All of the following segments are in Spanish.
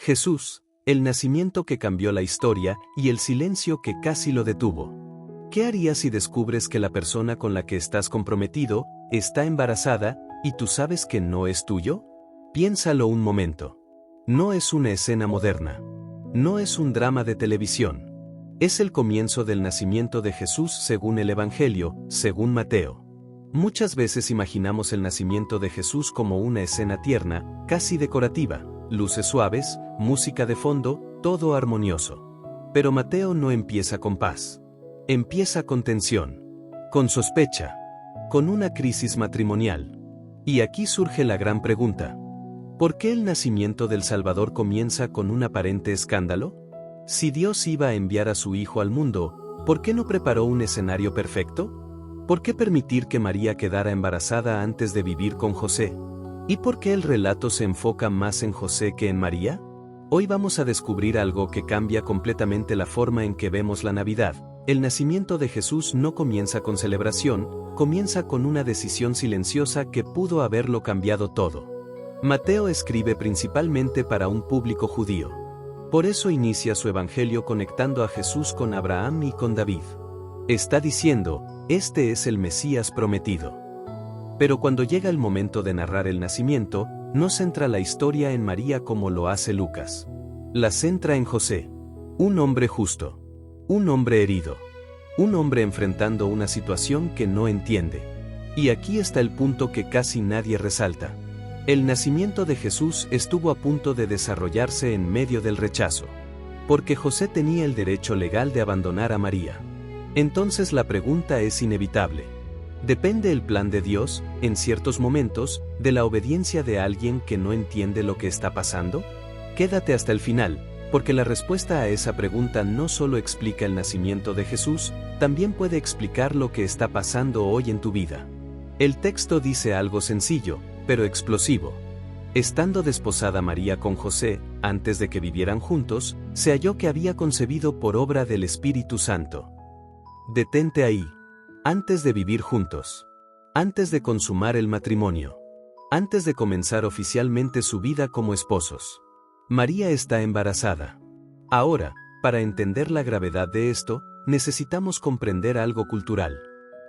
Jesús, el nacimiento que cambió la historia y el silencio que casi lo detuvo. ¿Qué harías si descubres que la persona con la que estás comprometido está embarazada y tú sabes que no es tuyo? Piénsalo un momento. No es una escena moderna. No es un drama de televisión. Es el comienzo del nacimiento de Jesús según el Evangelio, según Mateo. Muchas veces imaginamos el nacimiento de Jesús como una escena tierna, casi decorativa, luces suaves, música de fondo, todo armonioso. Pero Mateo no empieza con paz. Empieza con tensión, con sospecha, con una crisis matrimonial. Y aquí surge la gran pregunta. ¿Por qué el nacimiento del Salvador comienza con un aparente escándalo? Si Dios iba a enviar a su Hijo al mundo, ¿por qué no preparó un escenario perfecto? ¿Por qué permitir que María quedara embarazada antes de vivir con José? ¿Y por qué el relato se enfoca más en José que en María? Hoy vamos a descubrir algo que cambia completamente la forma en que vemos la Navidad. El nacimiento de Jesús no comienza con celebración, comienza con una decisión silenciosa que pudo haberlo cambiado todo. Mateo escribe principalmente para un público judío. Por eso inicia su evangelio conectando a Jesús con Abraham y con David. Está diciendo, este es el Mesías prometido. Pero cuando llega el momento de narrar el nacimiento, no centra la historia en María como lo hace Lucas. La centra en José, un hombre justo, un hombre herido, un hombre enfrentando una situación que no entiende. Y aquí está el punto que casi nadie resalta. El nacimiento de Jesús estuvo a punto de desarrollarse en medio del rechazo, porque José tenía el derecho legal de abandonar a María. Entonces la pregunta es inevitable. ¿Depende el plan de Dios, en ciertos momentos, de la obediencia de alguien que no entiende lo que está pasando? Quédate hasta el final, porque la respuesta a esa pregunta no solo explica el nacimiento de Jesús, también puede explicar lo que está pasando hoy en tu vida. El texto dice algo sencillo, pero explosivo. Estando desposada María con José, antes de que vivieran juntos, se halló que había concebido por obra del Espíritu Santo. Detente ahí. Antes de vivir juntos. Antes de consumar el matrimonio. Antes de comenzar oficialmente su vida como esposos. María está embarazada. Ahora, para entender la gravedad de esto, necesitamos comprender algo cultural.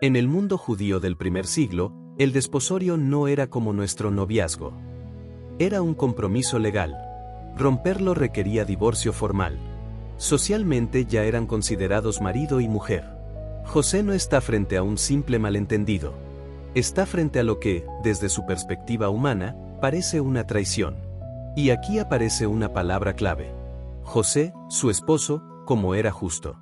En el mundo judío del primer siglo, el desposorio no era como nuestro noviazgo. Era un compromiso legal. Romperlo requería divorcio formal. Socialmente ya eran considerados marido y mujer. José no está frente a un simple malentendido. Está frente a lo que, desde su perspectiva humana, parece una traición. Y aquí aparece una palabra clave. José, su esposo, como era justo.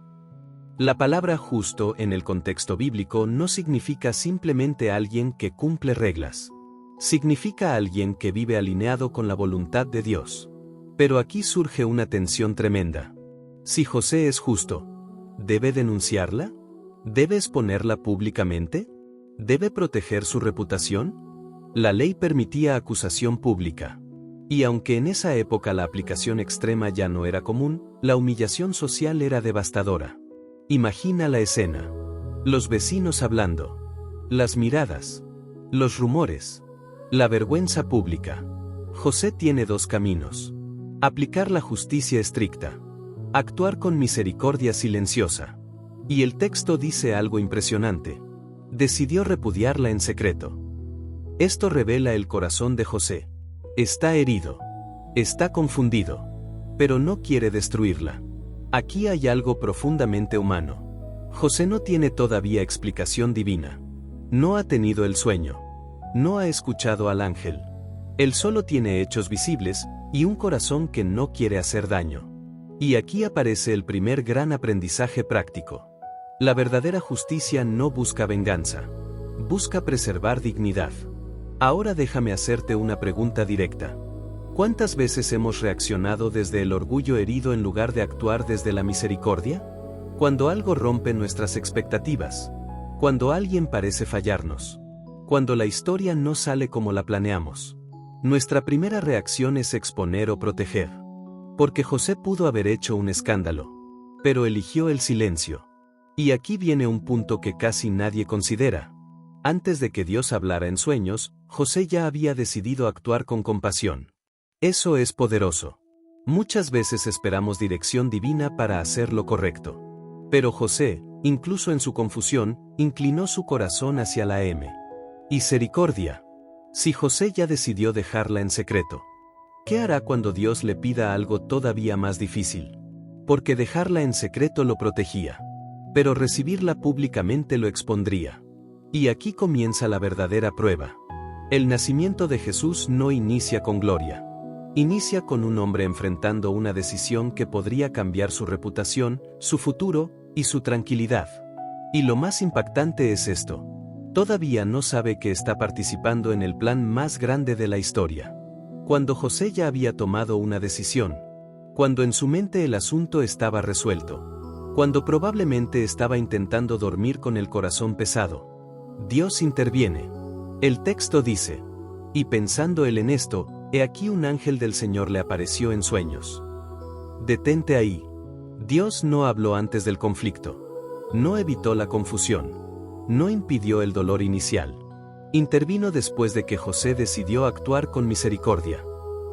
La palabra justo en el contexto bíblico no significa simplemente alguien que cumple reglas. Significa alguien que vive alineado con la voluntad de Dios. Pero aquí surge una tensión tremenda. Si José es justo, ¿debe denunciarla? ¿Debe exponerla públicamente? ¿Debe proteger su reputación? La ley permitía acusación pública. Y aunque en esa época la aplicación extrema ya no era común, la humillación social era devastadora. Imagina la escena. Los vecinos hablando. Las miradas. Los rumores. La vergüenza pública. José tiene dos caminos. Aplicar la justicia estricta. Actuar con misericordia silenciosa. Y el texto dice algo impresionante. Decidió repudiarla en secreto. Esto revela el corazón de José. Está herido. Está confundido. Pero no quiere destruirla. Aquí hay algo profundamente humano. José no tiene todavía explicación divina. No ha tenido el sueño. No ha escuchado al ángel. Él solo tiene hechos visibles y un corazón que no quiere hacer daño. Y aquí aparece el primer gran aprendizaje práctico. La verdadera justicia no busca venganza. Busca preservar dignidad. Ahora déjame hacerte una pregunta directa. ¿Cuántas veces hemos reaccionado desde el orgullo herido en lugar de actuar desde la misericordia? Cuando algo rompe nuestras expectativas. Cuando alguien parece fallarnos. Cuando la historia no sale como la planeamos. Nuestra primera reacción es exponer o proteger. Porque José pudo haber hecho un escándalo. Pero eligió el silencio. Y aquí viene un punto que casi nadie considera. Antes de que Dios hablara en sueños, José ya había decidido actuar con compasión. Eso es poderoso. Muchas veces esperamos dirección divina para hacer lo correcto. Pero José, incluso en su confusión, inclinó su corazón hacia la misericordia. Si José ya decidió dejarla en secreto, ¿qué hará cuando Dios le pida algo todavía más difícil? Porque dejarla en secreto lo protegía, pero recibirla públicamente lo expondría. Y aquí comienza la verdadera prueba. El nacimiento de Jesús no inicia con gloria. Inicia con un hombre enfrentando una decisión que podría cambiar su reputación, su futuro y su tranquilidad. Y lo más impactante es esto. Todavía no sabe que está participando en el plan más grande de la historia. Cuando José ya había tomado una decisión, cuando en su mente el asunto estaba resuelto, cuando probablemente estaba intentando dormir con el corazón pesado, Dios interviene. El texto dice, y pensando él en esto, he aquí un ángel del Señor le apareció en sueños. Detente ahí. Dios no habló antes del conflicto. No evitó la confusión. No impidió el dolor inicial. Intervino después de que José decidió actuar con misericordia.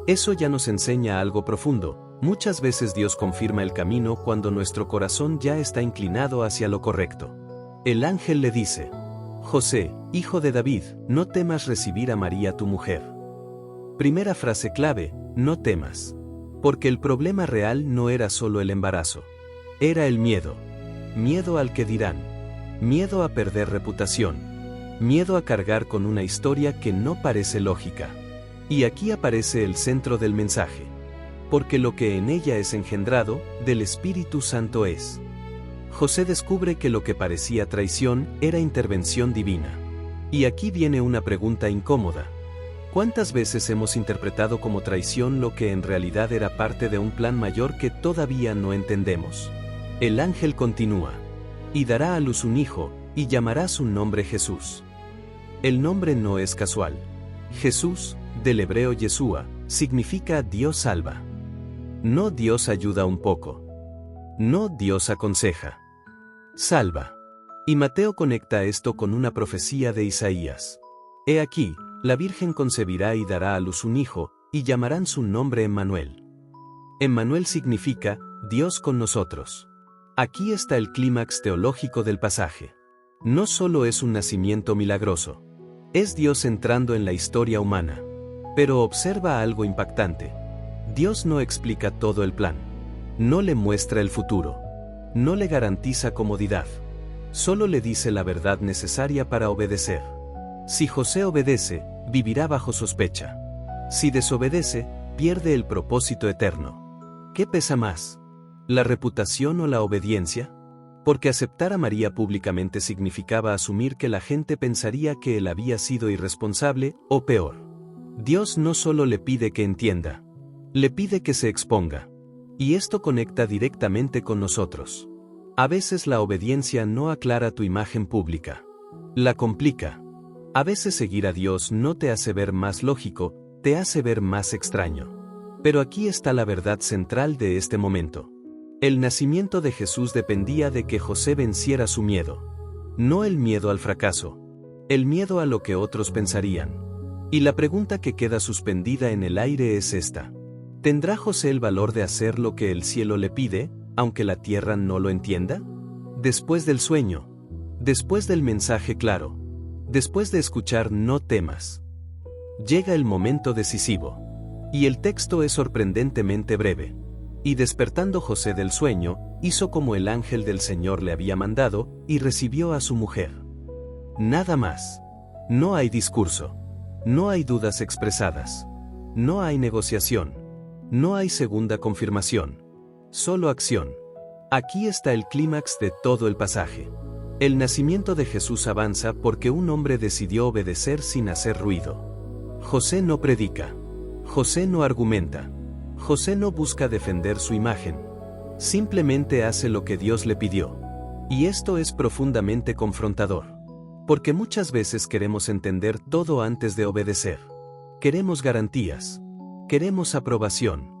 Eso ya nos enseña algo profundo. Muchas veces Dios confirma el camino cuando nuestro corazón ya está inclinado hacia lo correcto. El ángel le dice, José, hijo de David, no temas recibir a María tu mujer. Primera frase clave, no temas. Porque el problema real no era solo el embarazo. Era el miedo. Miedo al que dirán. Miedo a perder reputación. Miedo a cargar con una historia que no parece lógica. Y aquí aparece el centro del mensaje. Porque lo que en ella es engendrado, del Espíritu Santo es. José descubre que lo que parecía traición era intervención divina. Y aquí viene una pregunta incómoda. ¿Cuántas veces hemos interpretado como traición lo que en realidad era parte de un plan mayor que todavía no entendemos? El ángel continúa. Y dará a luz un hijo, y llamará su nombre Jesús. El nombre no es casual. Jesús, del hebreo Yeshua, significa Dios salva. No Dios ayuda un poco. No Dios aconseja. Salva. Y Mateo conecta esto con una profecía de Isaías. He aquí, la Virgen concebirá y dará a luz un hijo, y llamarán su nombre Emmanuel. Emmanuel significa, Dios con nosotros. Aquí está el clímax teológico del pasaje. No solo es un nacimiento milagroso. Es Dios entrando en la historia humana. Pero observa algo impactante. Dios no explica todo el plan. No le muestra el futuro. No le garantiza comodidad. Solo le dice la verdad necesaria para obedecer. Si José obedece, vivirá bajo sospecha. Si desobedece, pierde el propósito eterno. ¿Qué pesa más? ¿La reputación o la obediencia? Porque aceptar a María públicamente significaba asumir que la gente pensaría que él había sido irresponsable, o peor. Dios no solo le pide que entienda, le pide que se exponga. Y esto conecta directamente con nosotros. A veces la obediencia no aclara tu imagen pública. La complica. A veces seguir a Dios no te hace ver más lógico, te hace ver más extraño. Pero aquí está la verdad central de este momento. El nacimiento de Jesús dependía de que José venciera su miedo. No el miedo al fracaso. El miedo a lo que otros pensarían. Y la pregunta que queda suspendida en el aire es esta. ¿Tendrá José el valor de hacer lo que el cielo le pide, aunque la tierra no lo entienda? Después del sueño. Después del mensaje claro. Después de escuchar no temas. Llega el momento decisivo. Y el texto es sorprendentemente breve. Y despertando José del sueño, hizo como el ángel del Señor le había mandado, y recibió a su mujer. Nada más. No hay discurso. No hay dudas expresadas. No hay negociación. No hay segunda confirmación. Solo acción. Aquí está el clímax de todo el pasaje. El nacimiento de Jesús avanza porque un hombre decidió obedecer sin hacer ruido. José no predica. José no argumenta. José no busca defender su imagen. Simplemente hace lo que Dios le pidió. Y esto es profundamente confrontador. Porque muchas veces queremos entender todo antes de obedecer. Queremos garantías. Queremos aprobación.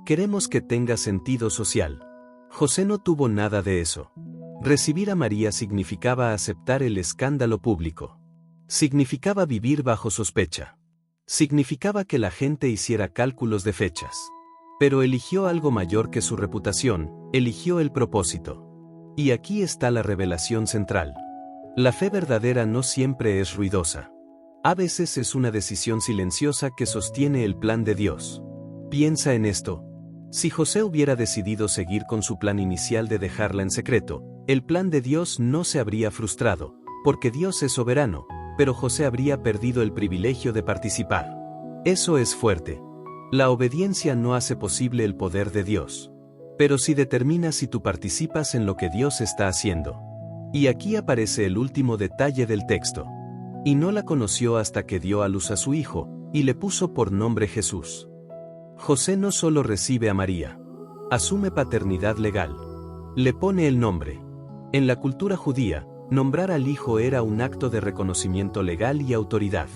Queremos que tenga sentido social. José no tuvo nada de eso. Recibir a María significaba aceptar el escándalo público. Significaba vivir bajo sospecha. Significaba que la gente hiciera cálculos de fechas. Pero eligió algo mayor que su reputación, eligió el propósito. Y aquí está la revelación central. La fe verdadera no siempre es ruidosa. A veces es una decisión silenciosa que sostiene el plan de Dios. Piensa en esto. Si José hubiera decidido seguir con su plan inicial de dejarla en secreto, el plan de Dios no se habría frustrado, porque Dios es soberano, pero José habría perdido el privilegio de participar. Eso es fuerte. La obediencia no hace posible el poder de Dios. Pero sí determina si tú participas en lo que Dios está haciendo. Y aquí aparece el último detalle del texto. Y no la conoció hasta que dio a luz a su hijo, y le puso por nombre Jesús. José no solo recibe a María, asume paternidad legal. Le pone el nombre. En la cultura judía, nombrar al hijo era un acto de reconocimiento legal y autoridad.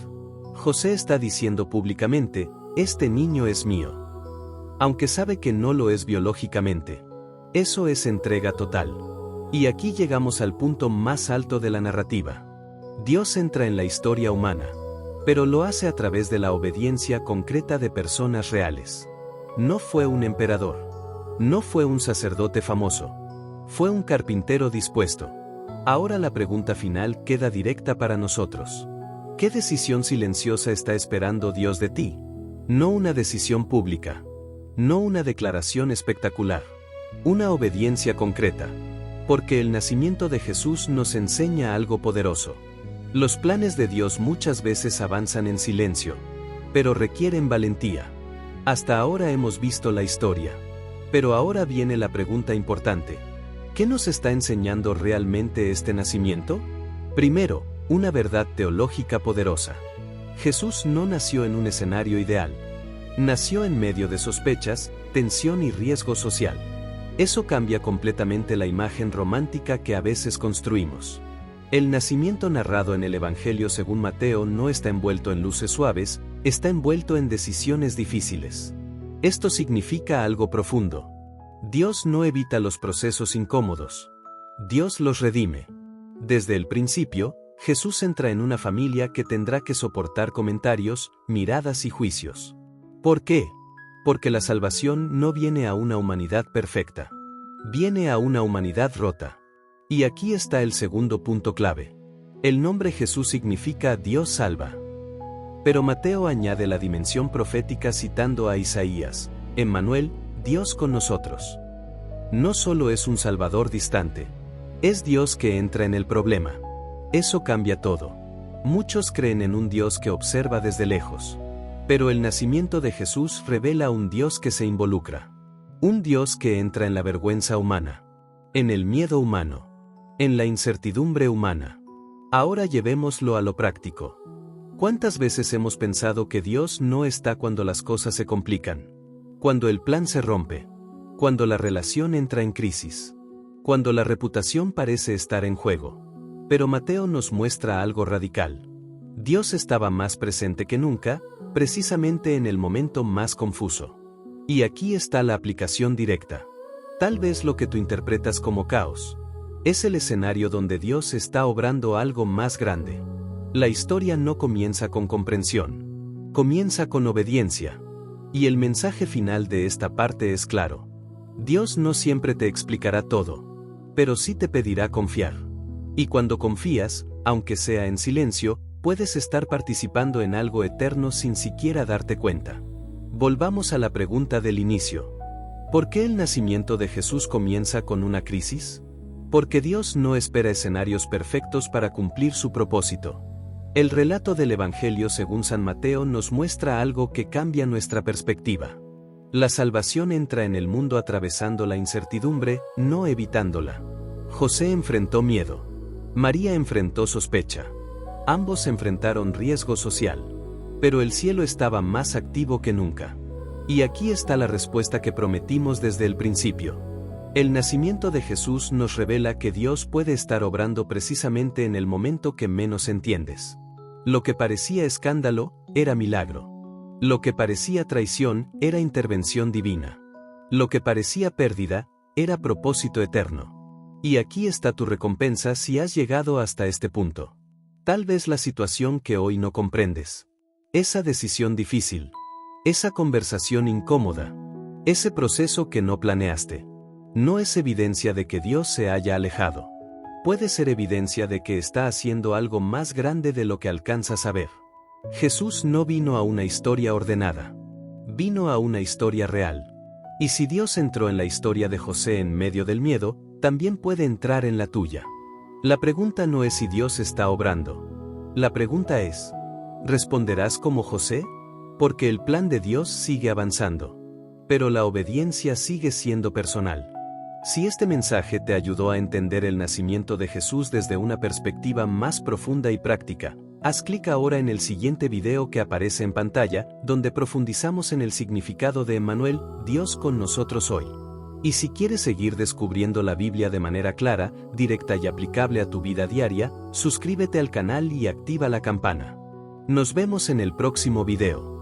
José está diciendo públicamente, este niño es mío. Aunque sabe que no lo es biológicamente. Eso es entrega total. Y aquí llegamos al punto más alto de la narrativa. Dios entra en la historia humana, pero lo hace a través de la obediencia concreta de personas reales. No fue un emperador. No fue un sacerdote famoso. Fue un carpintero dispuesto. Ahora la pregunta final queda directa para nosotros. ¿Qué decisión silenciosa está esperando Dios de ti? No una decisión pública. No una declaración espectacular. Una obediencia concreta. Porque el nacimiento de Jesús nos enseña algo poderoso. Los planes de Dios muchas veces avanzan en silencio, pero requieren valentía. Hasta ahora hemos visto la historia. Pero ahora viene la pregunta importante. ¿Qué nos está enseñando realmente este nacimiento? Primero, una verdad teológica poderosa. Jesús no nació en un escenario ideal. Nació en medio de sospechas, tensión y riesgo social. Eso cambia completamente la imagen romántica que a veces construimos. El nacimiento narrado en el Evangelio según Mateo no está envuelto en luces suaves, está envuelto en decisiones difíciles. Esto significa algo profundo. Dios no evita los procesos incómodos. Dios los redime. Desde el principio, Jesús entra en una familia que tendrá que soportar comentarios, miradas y juicios. ¿Por qué? Porque la salvación no viene a una humanidad perfecta. Viene a una humanidad rota. Y aquí está el segundo punto clave. El nombre Jesús significa Dios salva. Pero Mateo añade la dimensión profética citando a Isaías, Emmanuel, Dios con nosotros. No solo es un Salvador distante. Es Dios que entra en el problema. Eso cambia todo. Muchos creen en un Dios que observa desde lejos. Pero el nacimiento de Jesús revela un Dios que se involucra. Un Dios que entra en la vergüenza humana. En el miedo humano. En la incertidumbre humana. Ahora llevémoslo a lo práctico. ¿Cuántas veces hemos pensado que Dios no está cuando las cosas se complican? Cuando el plan se rompe. Cuando la relación entra en crisis. Cuando la reputación parece estar en juego. Pero Mateo nos muestra algo radical. Dios estaba más presente que nunca, precisamente en el momento más confuso. Y aquí está la aplicación directa. Tal vez lo que tú interpretas como caos es el escenario donde Dios está obrando algo más grande. La historia no comienza con comprensión. Comienza con obediencia. Y el mensaje final de esta parte es claro. Dios no siempre te explicará todo, pero sí te pedirá confiar. Y cuando confías, aunque sea en silencio, puedes estar participando en algo eterno sin siquiera darte cuenta. Volvamos a la pregunta del inicio. ¿Por qué el nacimiento de Jesús comienza con una crisis? Porque Dios no espera escenarios perfectos para cumplir su propósito. El relato del Evangelio según San Mateo nos muestra algo que cambia nuestra perspectiva. La salvación entra en el mundo atravesando la incertidumbre, no evitándola. José enfrentó miedo. María enfrentó sospecha. Ambos enfrentaron riesgo social. Pero el cielo estaba más activo que nunca. Y aquí está la respuesta que prometimos desde el principio. El nacimiento de Jesús nos revela que Dios puede estar obrando precisamente en el momento que menos entiendes. Lo que parecía escándalo, era milagro. Lo que parecía traición, era intervención divina. Lo que parecía pérdida, era propósito eterno. Y aquí está tu recompensa si has llegado hasta este punto. Tal vez la situación que hoy no comprendes. Esa decisión difícil. Esa conversación incómoda. Ese proceso que no planeaste no es evidencia de que Dios se haya alejado. Puede ser evidencia de que está haciendo algo más grande de lo que alcanzas a ver. Jesús no vino a una historia ordenada. Vino a una historia real. Y si Dios entró en la historia de José en medio del miedo, también puede entrar en la tuya. La pregunta no es si Dios está obrando. La pregunta es, ¿responderás como José? Porque el plan de Dios sigue avanzando. Pero la obediencia sigue siendo personal. Si este mensaje te ayudó a entender el nacimiento de Jesús desde una perspectiva más profunda y práctica, haz clic ahora en el siguiente video que aparece en pantalla, donde profundizamos en el significado de Emmanuel, Dios con nosotros hoy. Y si quieres seguir descubriendo la Biblia de manera clara, directa y aplicable a tu vida diaria, suscríbete al canal y activa la campana. Nos vemos en el próximo video.